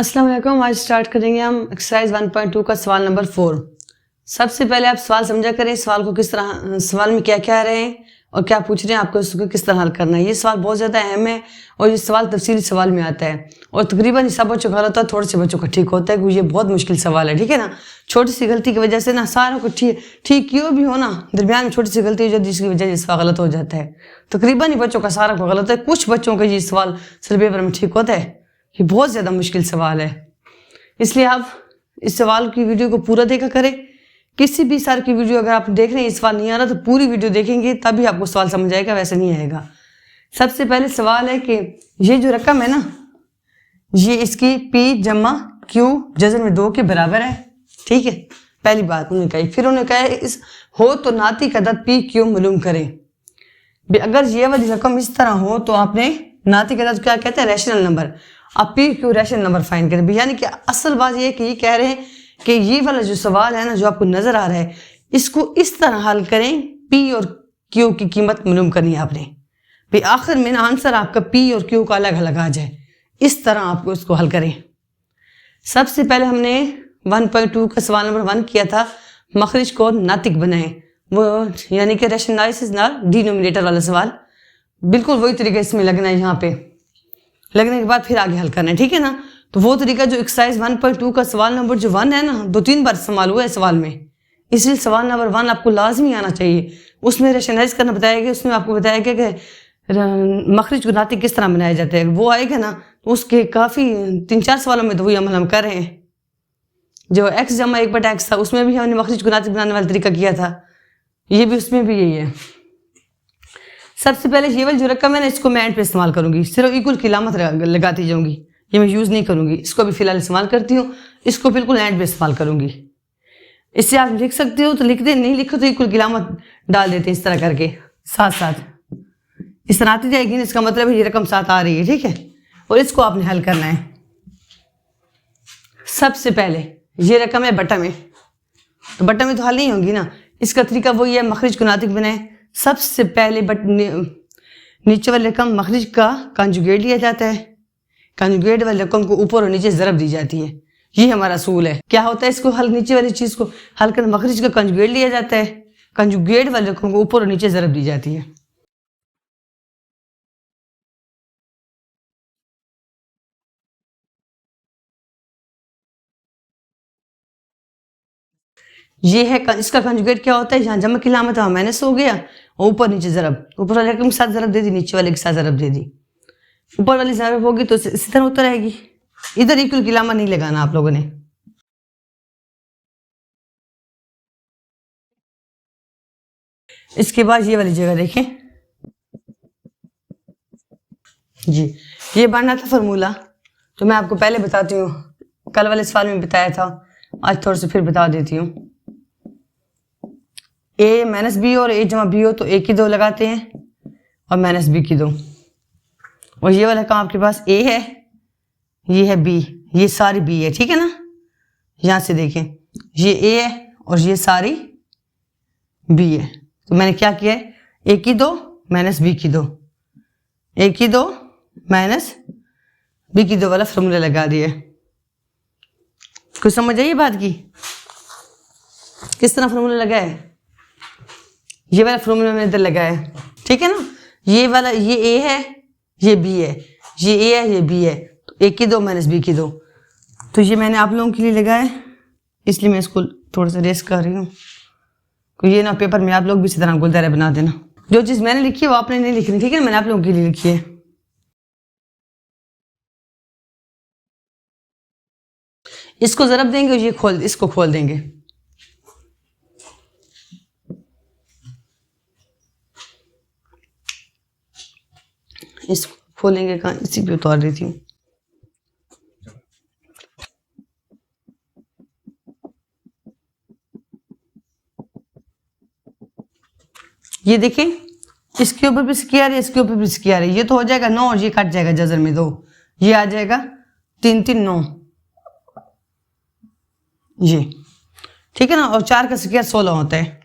अस्सलाम वालेकुम। आज स्टार्ट करेंगे हम एक्सरसाइज 1.2 का सवाल नंबर 4। सबसे पहले आप सवाल समझा करें, सवाल को किस तरह, सवाल में क्या क्या रहे हैं और क्या पूछ रहे हैं, आपको इसको किस तरह हल करना है। ये सवाल बहुत ज़्यादा अहम है और ये सवाल तफसीली सवाल में आता है और तकरीबन सब बच्चों का गलत होता है, थोड़े से बच्चों का ठीक होता है, क्योंकि ये बहुत मुश्किल सवाल है। ठीक है ना, छोटी सी गलती की वजह से ना सारों को ठीक क्यों भी हो ना, दरमियान में छोटी सी गलती हो जाती है जिसकी वजह से सवाल गलत हो जाता है। तकरीबन ही बच्चों का सारा को गलत है, कुछ बच्चों का ये सवाल सिर्फ पेपर में ठीक होता है। ये बहुत ज़्यादा मुश्किल सवाल है, इसलिए आप इस सवाल की वीडियो को पूरा देखा करें। किसी भी सर की वीडियो अगर आप देख रहे हैं, इस सवाल नहीं आ रहा तो पूरी वीडियो देखेंगे तभी आपको सवाल समझ आएगा, वैसे नहीं आएगा। सबसे पहले सवाल है कि ये जो रकम है ना, ये इसकी P जमा Q जज़र में 2 के बराबर है। ठीक है, पहली बात उन्होंने कही। फिर उन्होंने कहा इस हो तो नाती का अदद P Q मालूम करें। अगर ये वाली रकम इस तरह हो तो आपने नाती का अदद क्या कहते हैं, रैशनल नंबर। आप P Q rational number find करें। यानी कि असल बात ये है कि ये कह रहे हैं कि ये वाला जो सवाल है ना, जो आपको नजर आ रहा है, इसको इस तरह हल करें, P और Q की कीमत मालूम करनी है आपने। फिर आखिर में ना आंसर आपका P और Q का अलग अलग आ जाए, इस तरह आपको इसको हल करें। सबसे पहले हमने 1.2 का सवाल नंबर 1 किया था, मखरिज को नातिक बनाए, वो यानी कि रेशनलाइसिस ना डिनोमिनेटर वाला सवाल। बिल्कुल वही तरीका इसमें लगना है, यहाँ पे लगने के बाद फिर आगे हल करना है। ठीक है ना, तो वो तरीका जो एक्सरसाइज 1.2 का सवाल नंबर जो 1 है ना, 2-3 बार इस्तेमाल हुआ है सवाल में, इसलिए सवाल नंबर 1 आपको लाजमी आना चाहिए। उसमें रेशनलाइज करना बताया गया, उसमें आपको बताया गया कि मखरिज को नातिक किस तरह बनाया जाता है। वो आएगा ना, तो उसके काफ़ी 3-4 सवालों में तो वही अमल हम कर रहे हैं। जो x जमा 1/x था, उसमें भी हमने मखरिज को नातिक बनाने वाला तरीका किया था, ये भी उसमें भी यही है। सबसे पहले ये वाली जो रकम है ना, इसको मैं एंड पे इस्तेमाल करूंगी, सिर्फ इक्वल की अलामत लगाती जाऊंगी, ये मैं यूज़ नहीं करूंगी। इसको भी फिलहाल इस्तेमाल करती हूँ, इसको बिल्कुल एंड पे इस्तेमाल करूंगी। इससे आप लिख सकते हो तो लिख दे, नहीं लिखो तो इक्वल की अलामत डाल देते हैं, इस तरह करके साथ साथ इस तरह आती जाएगी, इसका मतलब है ये रकम साथ आ रही है। ठीक है, और इसको आपने हल करना है। सबसे पहले ये रकम है बटा में, तो बटा में तो हल नहीं होगी ना, इसका तरीका वही है, मखरिज को नातिक बनाए। सबसे पहले नीचे वाली रकम मखरिज का कंजुगेट लिया जाता है, कंजुगेट वाली रकम को ऊपर और नीचे ज़रब दी जाती है। ये हमारा असूल है। क्या होता है, इसको हल नीचे वाली चीज़ को हल कर मखरिज का कंजुगेट लिया जाता है, कंजुगेट वाली रकम को ऊपर और नीचे ज़रब दी जाती है। ये है इसका कंजुगेट क्या होता है, यहाँ जमा की अलामत वहाँ माइनस हो गया और ऊपर नीचे ज़रब, ऊपर वाले रकम के साथ ज़रब दे दी, नीचे वाले के साथ ज़रब दे दी। ऊपर वाली ज़रब होगी तो इसी तरह उत्तर आएगी। इधर इक्वल की अलामत नहीं लगाना आप लोगों ने। इसके बाद ये वाली जगह देखें जी, ये बनना था फार्मूला, तो मैं आपको पहले बताती हूँ, कल वाले सवाल में बताया था, आज थोड़ा सा फिर बता देती हूँ। a माइनस बी और a जमा बी हो तो a की 2 लगाते हैं और माइनस बी की 2, और ये वाला काम आपके पास a है, ये है b, ये सारी b है। ठीक है ना, यहाँ से देखें ये a है और ये सारी b है, तो मैंने क्या किया है, a की 2 माइनस बी की 2, a की 2 माइनस बी की 2 वाला फॉर्मूला लगा दिया। कुछ समझ आई बात की, किस तरह फॉर्मूला लगाया है, ये वाला फॉर्मूला मैंने इधर लगाया है। ठीक है ना, ये वाला ये a है, ये b है, ये a है, ये b है, तो a की 2 माइनस बी की 2, तो ये मैंने आप लोगों के लिए लगाया है, इसलिए मैं इसको थोड़ा सा रेस कर रही हूँ, क्योंकि ये ना पेपर में आप लोग भी इसी तरह गुलदारे बना देना। जो चीज़ मैंने लिखी है वो आपने नहीं लिखनी। ठीक है, मैंने आप लोगों के लिए लिखी है। इसको ज़रब देंगे और ये इसको खोल देंगे, इसको खोलेंगे कहाँ, इसी पे उतार देती हूँ। ये देखें, इसके ऊपर भी स्क्वायर है, इसके ऊपर भी स्क्वायर है, ये तो हो जाएगा 9 और ये कट जाएगा जज़र में 2, ये आ जाएगा 3-3-9 ये। ठीक है ना, और 4 का स्क्वायर 16 होता है,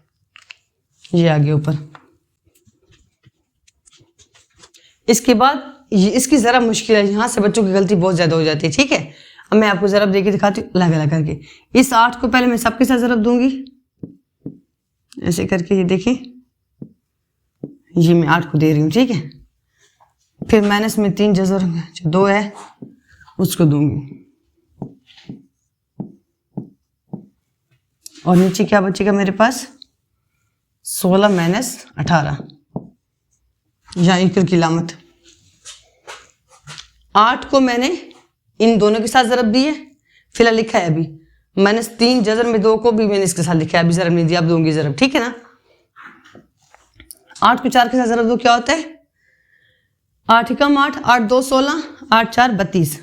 ये आगे ऊपर। इसके बाद ये इसकी ज़रा मुश्किल है, यहाँ से बच्चों की गलती बहुत ज़्यादा हो जाती है। ठीक है, अब मैं आपको ज़रब देके दिखाती हूँ अलग अलग करके। इस 8 को पहले मैं सबके साथ ज़रब दूंगी, ऐसे करके, ये देखिए, ये मैं 8 को दे रही हूँ, ठीक है। फिर माइनस में 3 जज़र जो 2 है उसको दूंगी, और नीचे क्या बचेगा मेरे पास, 16 माइनस 18, या इक्वल की लामत। 8 को मैंने इन दोनों के साथ ज़रब दी है, फिलहाल लिखा है अभी, माइनस 3 जज़र में 2 को भी मैंने इसके साथ लिखा है, अभी ज़रब नहीं दिया, अब दूंगी ज़रब, ठीक है ना। 8 को 4 के साथ ज़रब दो, क्या होता है, 8 एकम 8, 8 2 16, 8 4 32।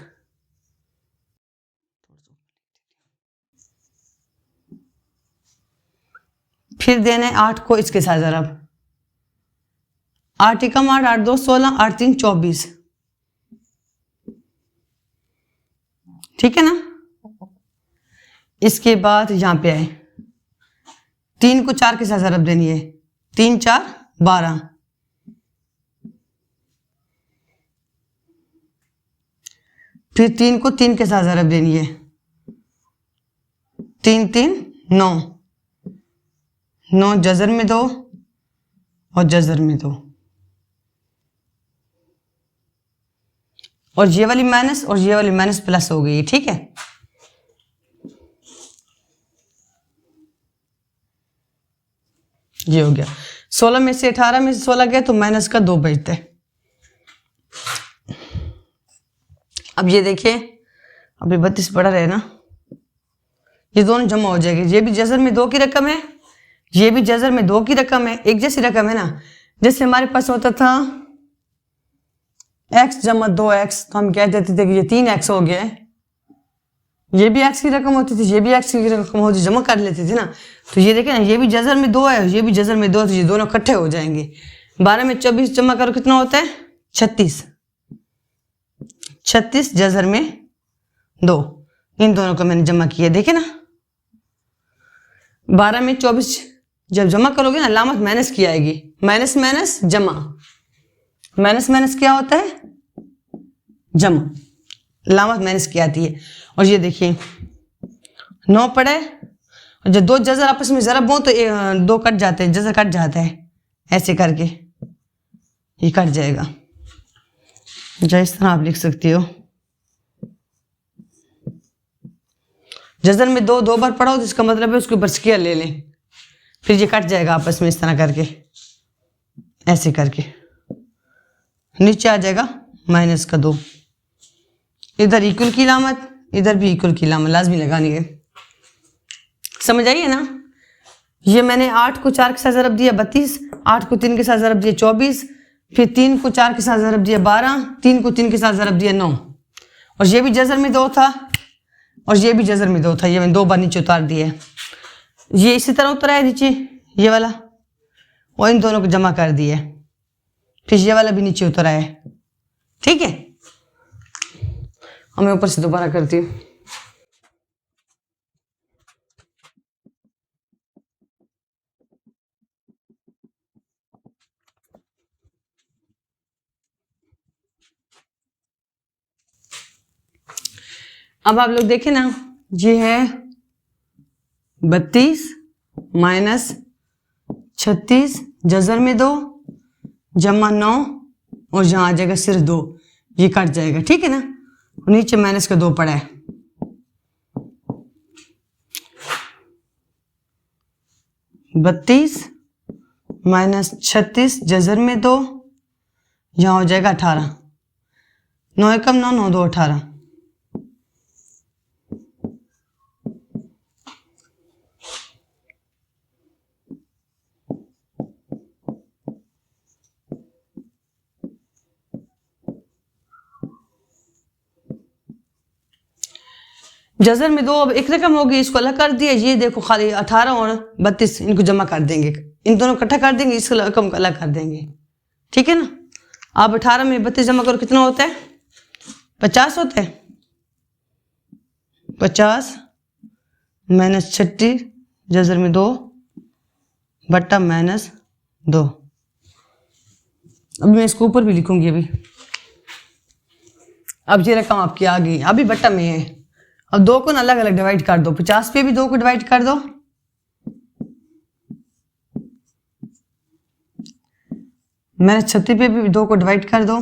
फिर देना है 8 को इसके साथ ज़रब, 8 एकम 8, 8 2 16, 8 3 24, ठीक है ना। इसके बाद यहां पे आए, 3 को 4 के साथ ज़रब देनी है, 3 4 12, फिर 3 को 3 के साथ ज़रब देनी है, 3 3 9, 9 जज़र में 2 और जज़र में 2, और ये वाली माइनस और ये वाली माइनस प्लस हो गई, ठीक है। ये हो गया, 16 में से 18 में से 16 गया तो माइनस का 2 बचता है। अब ये देखिए, अभी 32 पड़ा रहे ना, ये दोनों जमा हो जाएंगे, ये भी जज़र में 2 की रकम है, ये भी जज़र में 2 की रकम है, एक जैसी रकम है ना। जैसे हमारे पास होता था x जमा 2x, तो हम कह देते थे कि ये 3x हो गया है, ये भी x की रकम होती थी, ये भी x की रकम होती, जमा कर लेते थे ना। तो ये देखें ना, ये भी जज़र में 2 है, ये भी जज़र में 2, तो ये दोनों इकट्ठे हो जाएंगे। 12 में 24 जमा करो कितना होता है, 36, 36 जज़र में 2, इन दोनों को मैंने जमा किया, देखे ना। 12 में 24 जब जमा करोगे ना, लामत माइनस की आएगी, माइनस माइनस जमा, माइनस माइनस क्या होता है, जमा, लामत माइनस की आती है। और ये देखिए 9 पड़े, और जब 2 जज़र आपस में ज़रब हो तो 2 कट जाते हैं, जज़र कट जाता है, ऐसे करके ये कट जाएगा। जो इस तरह आप लिख सकती हो, जज़र में 2 2 बार पढ़ो तो इसका मतलब है उसके ऊपर स्क्वायर ले लें, फिर ये कट जाएगा आपस में इस तरह करके, ऐसे करके नीचे आ जाएगा माइनस का 2, इधर इक्वल की लामत, इधर भी इक्वल की लामत लाजमी लगानी है, समझ आइए ना। ये मैंने 8 को 4 के साथ ज़रब दिया 32, 8 को 3 के साथ ज़रब दिया 24, फिर 3 को 4 के साथ ज़रब दिया 12, 3 को 3 के साथ ज़रब दिया 9, और ये भी जज़र में 2 था और ये भी जज़र में 2 था, ये मैंने 2 बार नीचे उतार दिया। ये इसी तरह उतरा है नीचे, ये वाला, और इन दोनों को जमा कर दिया, फिर ये वाला भी नीचे उतरा है, ठीक है। अब मैं ऊपर से दोबारा करती हूँ। अब आप लोग देखें ना, ये है 32 माइनस 36 जज़र में 2 जमा 9, और यहाँ आ जाएगा सिर्फ 2, ये कट जाएगा, ठीक है ना। नीचे माइनस का 2 पड़ा है, बत्तीस माइनस 36 जज़र में 2, यहाँ हो जाएगा 18, 9 एकम 9, 9 2 18, जज़र में 2 अब एक रकम होगी, इसको अलग कर दिया। ये देखो खाली 18 और 32 इनको जमा कर देंगे, इन दोनों इकट्ठा कर देंगे, इसको रकम को अलग कर देंगे, ठीक है ना। आप 18 में 32 जमा करो कितना होता है, 50 होता है। 50 माइनस 36 जज़र में 2 बट्टा माइनस 2। अब मैं इसको ऊपर भी लिखूंगी। अब ये रकम आपकी आ गई, अभी बट्टा में है। अब 2 को ना अलग अलग डिवाइड कर दो, 50 पे भी 2 को डिवाइड कर दो, -36 पे भी 2 को डिवाइड कर दो,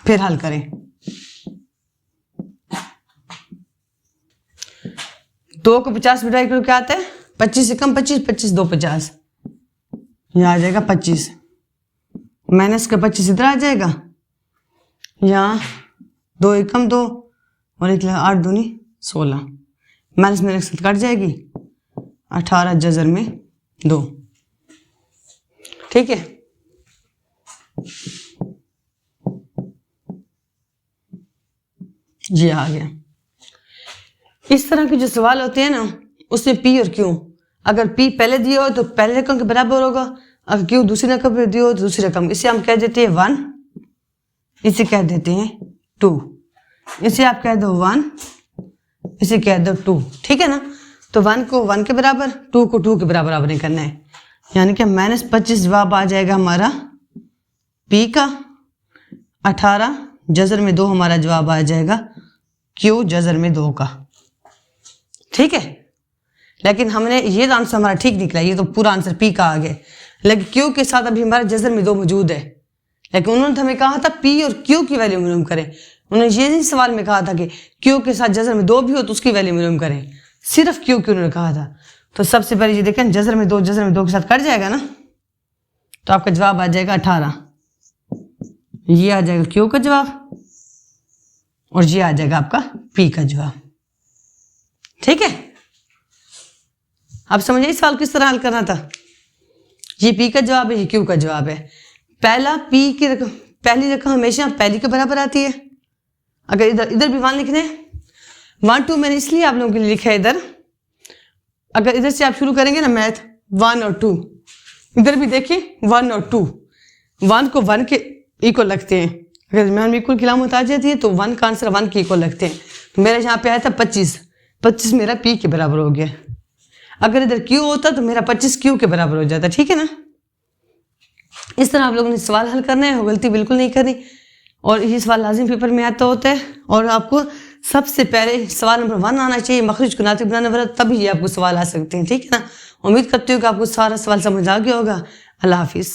फिर हल करें। 2 को 50 में डिवाइड करो क्या आता है, 25 से कम 25, 25 2 50, यहाँ आ जाएगा 25, माइनस का 25 इधर आ जाएगा, यहाँ 2 एकम 2 और 1 8 दूनी 16, माइनस में साथ कट जाएगी, 18 जजर में 2। ठीक है, ये आ गया। इस तरह के जो सवाल होते हैं ना, उसमें पी और क्यू, अगर पी पहले दिया हो तो पहले रकम के बराबर होगा, अगर क्यू दूसरी रकम पे दिया हो तो दूसरी रकम। इसे हम कह देते हैं 1, इसे कह देते हैं 2, इसे आप कह दो 1, इसे कह दो 2। ठीक है ना, तो 1 को 1 के बराबर, 2 को 2 के बराबर आपने करना है, यानी कि -25 जवाब आ जाएगा हमारा पी का, 18 जजर में 2 हमारा जवाब आ जाएगा क्यू जजर में 2 का। ठीक है, लेकिन हमने ये आंसर हमारा ठीक निकला, ये तो पूरा आंसर पी का आ गया, लेकिन क्यू के साथ अभी हमारा जजर में 2 मौजूद है, लेकिन उन्होंने हमें कहा था पी और क्यू की वैल्यू मालूम करें। उन्होंने ये नहीं सवाल में कहा था कि क्यू के साथ जजर में 2 भी हो तो उसकी वैल्यू मालूम करें, सिर्फ क्यू की उन्होंने कहा था। तो सबसे पहले ये देखें, जजर में 2 के साथ कट जाएगा ना, तो आपका जवाब आ जाएगा 18, ये आ जाएगा क्यू का जवाब और ये आ जाएगा आपका पी का जवाब। ठीक है, आप समझिए इस सवाल किस तरह हल करना था। ये पी का जवाब है, ये क्यू का जवाब है। पहला पी की रकम, पहली रकम हमेशा पहली के बराबर आती है। अगर इधर भी 1 लिखने, 1 2 मैंने इसलिए आप लोगों के लिए लिखा है इधर, अगर इधर से आप शुरू करेंगे ना मैथ 1 और 2, इधर भी देखिए 1 और 2, 1 को 1 के इक्वल लगते हैं, अगर मैं इक्वल की लामत आ जाती है तो 1 का आंसर 1 के इक्वल लगते हैं। तो मेरा यहाँ पे आया था 25, 25 मेरा पी के बराबर हो गया। अगर इधर क्यू होता तो मेरा 25 क्यू के बराबर हो जाता। ठीक है ना, इस तरह आप लोगों ने सवाल हल करना है, गलती बिल्कुल नहीं करनी, और ये सवाल लाजिम पेपर में आता होता है, और आपको सबसे पहले सवाल नंबर 1 आना चाहिए, मखरज को नातिक बनाने वाला, तभी ये आपको सवाल आ सकते हैं। ठीक है ना, उम्मीद करती हूँ कि आपको सारा सवाल समझ आ गया होगा। अल्लाह हाफिज़।